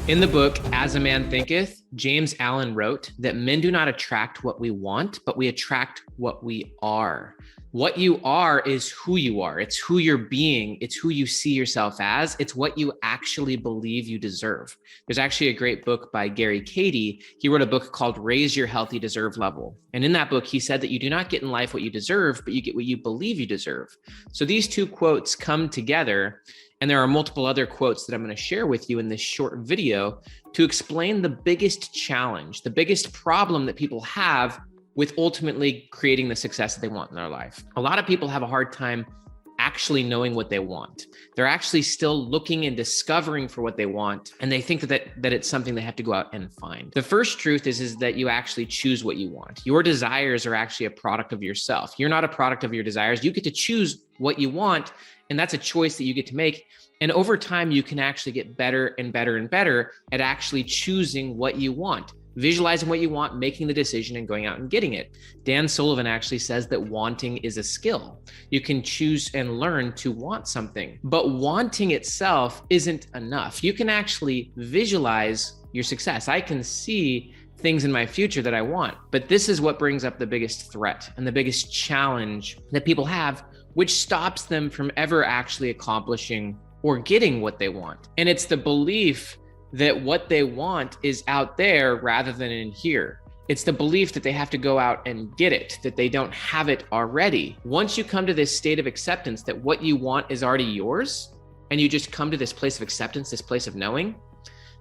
In the book, As a Man Thinketh, James Allen wrote that men do not attract what we want, but we attract what we are. What you are is who you are. It's who you're being. It's who you see yourself as. It's what you actually believe you deserve. There's actually a great book by Gary Cady. He wrote a book called Raise Your Healthy Deserve Level. And in that book, he said that you do not get in life what you deserve, but you get what you believe you deserve. So these two quotes come together. And there are multiple other quotes that I'm going to share with you in this short video to explain the biggest challenge, the biggest problem that people have with ultimately creating the success that they want in their life. A lot of people have a hard time actually knowing what they want. They're actually still looking and discovering for what they want. And they think that it's something they have to go out and find. The first truth is that you actually choose what you want. Your desires are actually a product of yourself. You're not a product of your desires. You get to choose what you want. And that's a choice that you get to make. And over time, you can actually get better and better and better at actually choosing what you want, visualizing what you want, making the decision and going out and getting it. Dan Sullivan actually says that wanting is a skill. You can choose and learn to want something, but wanting itself isn't enough. You can actually visualize your success. I can see things in my future that I want, but this is what brings up the biggest threat and the biggest challenge that people have, which stops them from ever actually accomplishing or getting what they want. And it's the belief that what they want is out there rather than in here. It's the belief that they have to go out and get it, that they don't have it already. Once you come to this state of acceptance that what you want is already yours, and you just come to this place of acceptance, this place of knowing,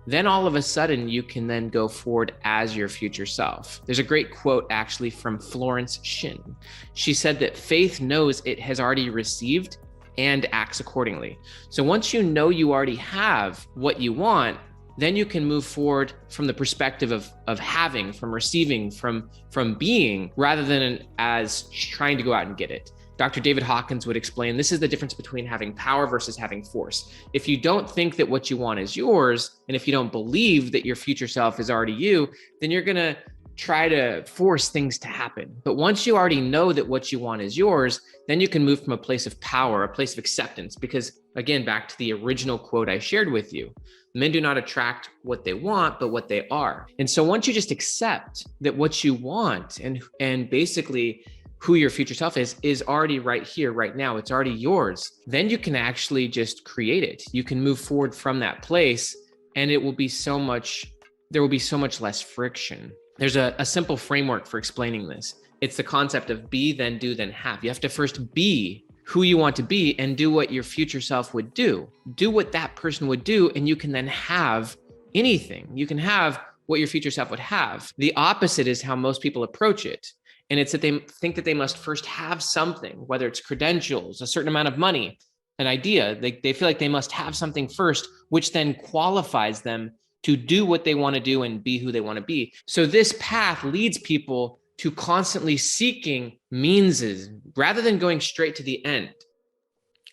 then all of a sudden you can then go forward as your future self. There's a great quote actually from Florence Shin. She said that faith knows it has already received and acts accordingly. So once you know you already have what you want, then you can move forward from the perspective of having, from receiving, from being, rather than as trying to go out and get it. Dr. David Hawkins would explain, this is the difference between having power versus having force. If you don't think that what you want is yours, and if you don't believe that your future self is already you, then you're gonna try to force things to happen. But once you already know that what you want is yours, then you can move from a place of power, a place of acceptance. Because again, back to the original quote I shared with you, men do not attract what they want, but what they are. And so once you just accept that what you want and basically who your future self is already right here, right now, it's already yours, then you can actually just create it. You can move forward from that place, and there will be so much less friction. There's a simple framework for explaining this. It's the concept of be, then do, then have. You have to first be who you want to be and do what your future self would do. Do what that person would do, and you can then have anything. You can have what your future self would have. The opposite is how most people approach it. And it's that they think that they must first have something, whether it's credentials, a certain amount of money, an idea. They feel like they must have something first, which then qualifies them to do what they want to do and be who they want to be. So this path leads people to constantly seeking meanses rather than going straight to the end.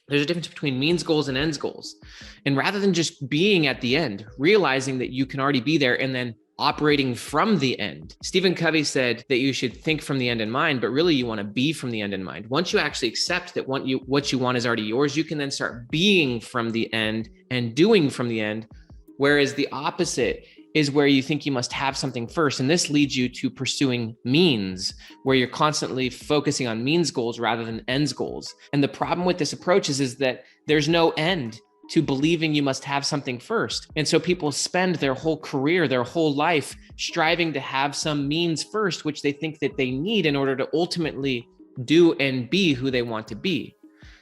There's a difference between means goals and ends goals. And rather than just being at the end, realizing that you can already be there and then operating from the end. Stephen Covey said that you should think from the end in mind, but really you want to be from the end in mind. Once you actually accept that what you want is already yours, you can then start being from the end and doing from the end. Whereas the opposite is where you think you must have something first. And this leads you to pursuing means, where you're constantly focusing on means goals rather than ends goals. And the problem with this approach is that there's no end to believing you must have something first. And so people spend their whole career, their whole life striving to have some means first, which they think that they need in order to ultimately do and be who they want to be.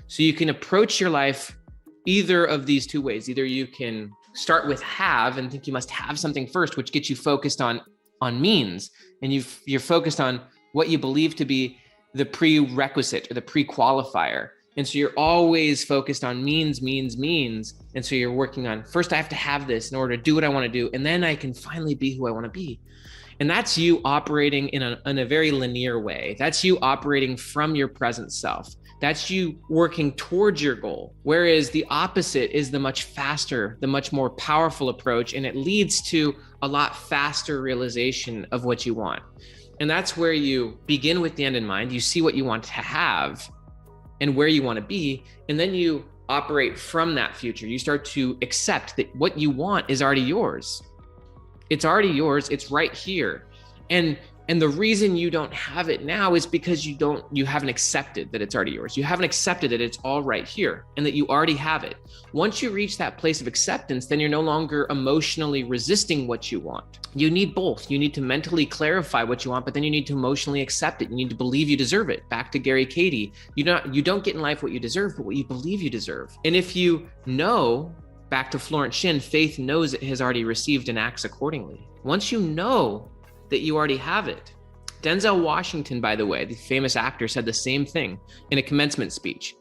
So you can approach your life either of these two ways. Either you can start with have and think you must have something first, which gets you focused on means, and you're focused on what you believe to be the prerequisite or the pre-qualifier. And so you're always focused on means. And so you're working on, first I have to have this in order to do what I want to do. And then I can finally be who I want to be. And that's you operating in a very linear way. That's you operating from your present self. That's you working towards your goal. Whereas the opposite is the much faster, the much more powerful approach. And it leads to a lot faster realization of what you want. And that's where you begin with the end in mind. You see what you want to have and where you want to be, and then you operate from that future. You start to accept that what you want is already yours. It's already yours. It's right here. And the reason you don't have it now is because you haven't accepted that it's already yours. You haven't accepted that it's all right here and that you already have it. Once you reach that place of acceptance, then you're no longer emotionally resisting what you want. You need both. You need to mentally clarify what you want, but then you need to emotionally accept it. You need to believe you deserve it. Back to Gary Cady, you don't get in life what you deserve, but what you believe you deserve. And if you know, back to Florence Shinn, faith knows it has already received and acts accordingly. Once you know that you already have it. Denzel Washington, by the way, the famous actor, said the same thing in a commencement speech.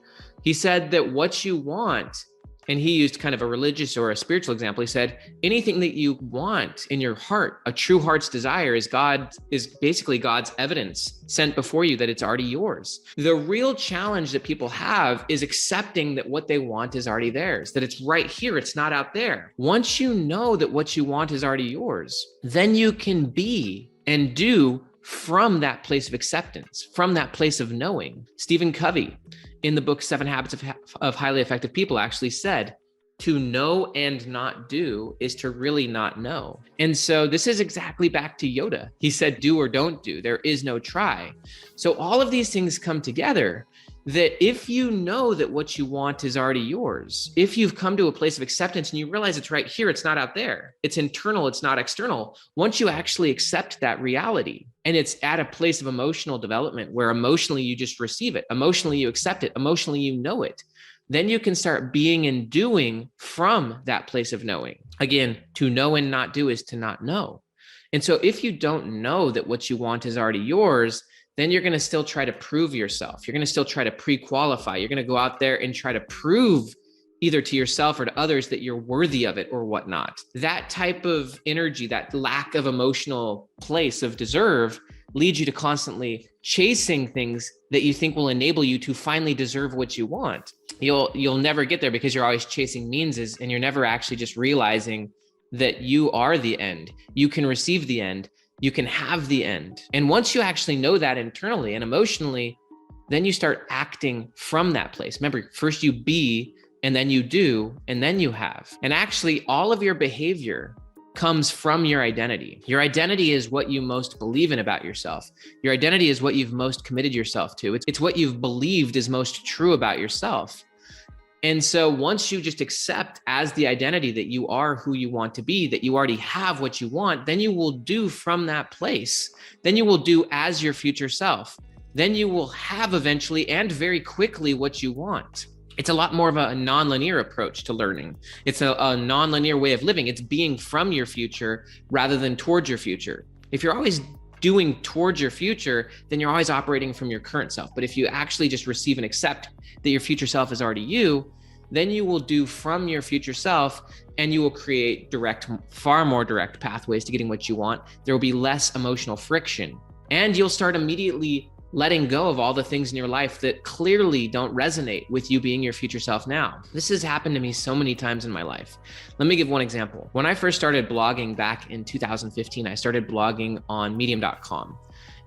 He said that what you want, and he used kind of a religious or a spiritual example. He said, anything that you want in your heart, a true heart's desire, is basically God's evidence sent before you that it's already yours. The real challenge that people have is accepting that what they want is already theirs, that it's right here, it's not out there. Once you know that what you want is already yours, then you can be and do from that place of acceptance, from that place of knowing. Stephen Covey, in the book 7 Habits of Highly Effective People, actually said, to know and not do is to really not know. And so this is exactly back to Yoda. He said, do or don't do. There is no try. So all of these things come together that if you know that what you want is already yours, if you've come to a place of acceptance and you realize it's right here, it's not out there, it's internal, it's not external. Once you actually accept that reality, and it's at a place of emotional development where emotionally you just receive it, emotionally you accept it, emotionally you know it, then you can start being and doing from that place of knowing. Again, to know and not do is to not know. And so if you don't know that what you want is already yours, then you're going to still try to prove yourself. You're going to still try to pre-qualify. You're going to go out there and try to prove either to yourself or to others that you're worthy of it or whatnot. That type of energy, that lack of emotional place of deserve, leads you to constantly chasing things that you think will enable you to finally deserve what you want. You'll never get there because you're always chasing meanses, and you're never actually just realizing that you are the end. You can receive the end. You can have the end. And once you actually know that internally and emotionally, then you start acting from that place. Remember, first you be, and then you do, and then you have. And actually, all of your behavior comes from your identity. Your identity is what you most believe in about yourself. Your identity is what you've most committed yourself to. It's what you've believed is most true about yourself. And so once you just accept as the identity that you are who you want to be, that you already have what you want, then you will do from that place. Then you will do as your future self. Then you will have eventually and very quickly what you want. It's a lot more of a non-linear approach to learning. It's a non-linear way of living. It's being from your future rather than towards your future. If you're always doing towards your future, then you're always operating from your current self. But if you actually just receive and accept that your future self is already you, then you will do from your future self, and you will create far more direct pathways to getting what you want. There will be less emotional friction, and you'll start immediately letting go of all the things in your life that clearly don't resonate with you being your future self now. This has happened to me so many times in my life. Let me give one example. When I first started blogging back in 2015, I started blogging on medium.com.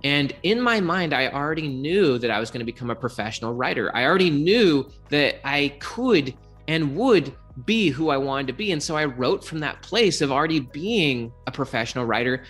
And in my mind, I already knew that I was going to become a professional writer. I already knew that I could and would be who I wanted to be. And so I wrote from that place of already being a professional writer.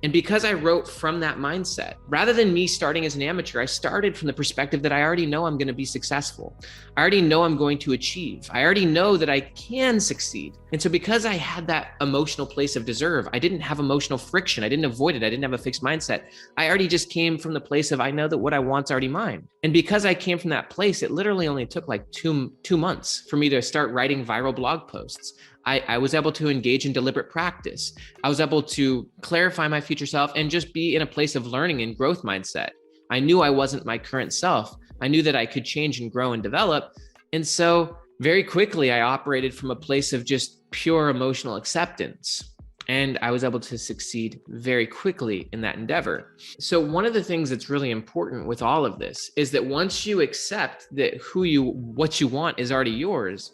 And because I wrote from that mindset, rather than me starting as an amateur, I started from the perspective that I already know I'm going to be successful. I already know I'm going to achieve. I already know that I can succeed. And so because I had that emotional place of deserve, I didn't have emotional friction. I didn't avoid it. I didn't have a fixed mindset. I already just came from the place of, I know that what I want's already mine. And because I came from that place, it literally only took like two months for me to start writing viral blog posts. I was able to engage in deliberate practice. I was able to clarify my future self and just be in a place of learning and growth mindset. I knew I wasn't my current self. I knew that I could change and grow and develop. And so very quickly, I operated from a place of just pure emotional acceptance. And I was able to succeed very quickly in that endeavor. So one of the things that's really important with all of this is that once you accept that what you want is already yours,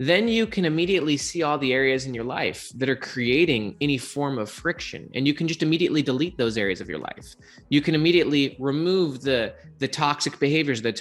then you can immediately see all the areas in your life that are creating any form of friction. And you can just immediately delete those areas of your life. You can immediately remove the toxic behaviors, the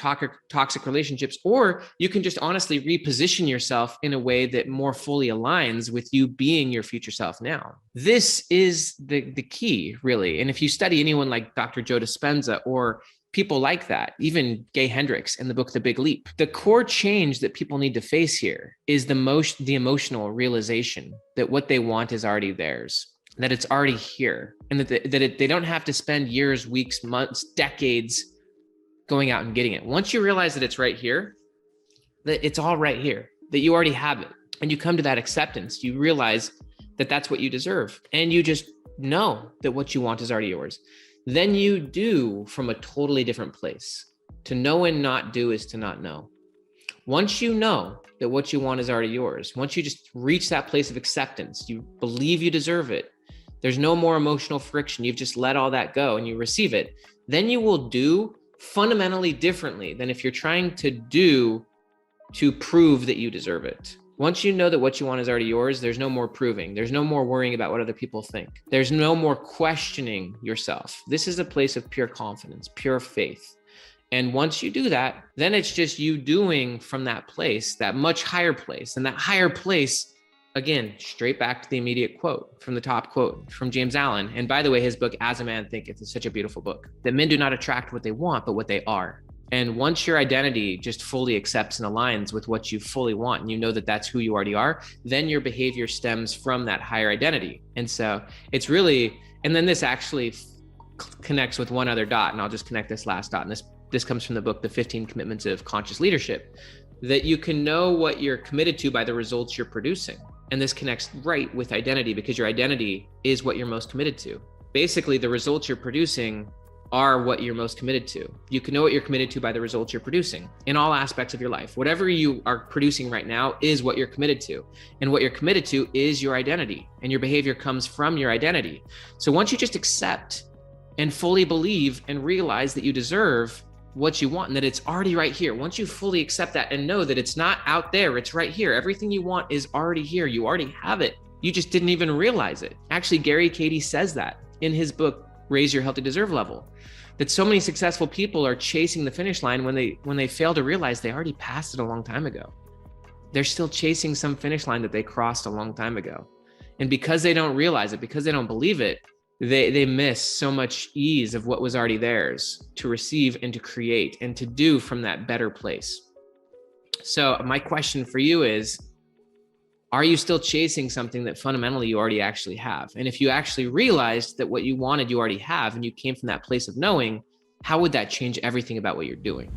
toxic relationships, or you can just honestly reposition yourself in a way that more fully aligns with you being your future self now. This is the key, really. And if you study anyone like Dr. Joe Dispenza or people like that, even Gay Hendricks in the book, The Big Leap, the core change that people need to face here is the emotional realization that what they want is already theirs, that it's already here, and that they don't have to spend years, weeks, months, decades going out and getting it. Once you realize that it's right here, that it's all right here, that you already have it, and you come to that acceptance, you realize that that's what you deserve, and you just know that what you want is already yours. Then you do from a totally different place. To know and not do is to not know. Once you know that what you want is already yours, once you just reach that place of acceptance, you believe you deserve it, there's no more emotional friction, you've just let all that go and you receive it, then you will do fundamentally differently than if you're trying to do to prove that you deserve it. Once you know that what you want is already yours, there's no more proving. There's no more worrying about what other people think. There's no more questioning yourself. This is a place of pure confidence, pure faith. And once you do that, then it's just you doing from that place, that much higher place. And that higher place, again, straight back to the immediate quote from the top quote from James Allen. And by the way, his book, As a Man Thinketh, is such a beautiful book, that men do not attract what they want, but what they are. And once your identity just fully accepts and aligns with what you fully want, and you know that that's who you already are, then your behavior stems from that higher identity. And so it's really, and then this actually connects with one other dot, and I'll just connect this last dot. And this comes from the book, The 15 Commitments of Conscious Leadership, that you can know what you're committed to by the results you're producing. And this connects right with identity, because your identity is what you're most committed to. Basically, the results you're producing are what you're most committed to. You can know what you're committed to by the results you're producing in all aspects of your life. Whatever you are producing right now is what you're committed to. And what you're committed to is your identity, and your behavior comes from your identity. So once you just accept and fully believe and realize that you deserve what you want and that it's already right here, once you fully accept that and know that it's not out there, it's right here. Everything you want is already here. You already have it. You just didn't even realize it. Actually, Gary Cady says that in his book, Raise Your Healthy Deserve Level, that so many successful people are chasing the finish line when they fail to realize they already passed it a long time ago. They're still chasing some finish line that they crossed a long time ago. And because they don't realize it, because they don't believe it, they miss so much ease of what was already theirs to receive and to create and to do from that better place. So my question for you is, are you still chasing something that fundamentally you already actually have? And if you actually realized that what you wanted you already have, and you came from that place of knowing, how would that change everything about what you're doing?